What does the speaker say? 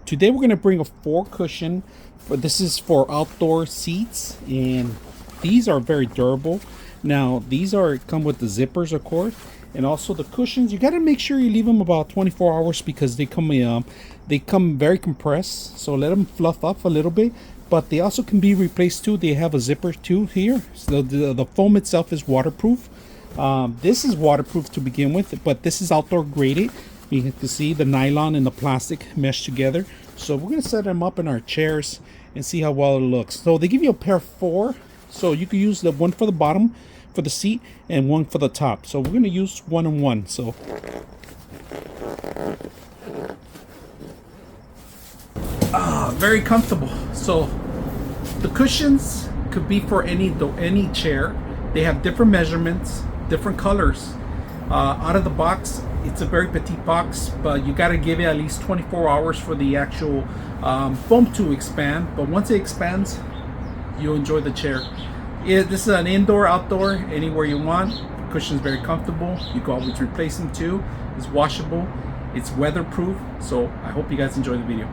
today we're going to bring a 4 cushion, but this is for outdoor seats, and these are very durable. Now these come with the zippers, of course, and also the cushions. You got to make sure you leave them about 24 hours because they come very compressed, so let them fluff up a little bit. But they also can be replaced too. They have a zipper too here, so the foam itself is waterproof. This is waterproof to begin with, but this is outdoor graded. You can see the nylon and the plastic mesh together. So we're going to set them up in our chairs and see how well it looks. So they give you a pair of 4, so you can use the one for the bottom for the seat and one for the top. So we're going to use 1 and 1. So very comfortable. So the cushions could be for any chair. They have different measurements, different colors. Out of the box, it's a very petite box, but you got to give it at least 24 hours for the actual foam to expand. But once it expands, you'll enjoy the chair. This is an indoor, outdoor, anywhere you want. The cushion is very comfortable. You can always replace them too. It's washable. It's weatherproof. So I hope you guys enjoy the video.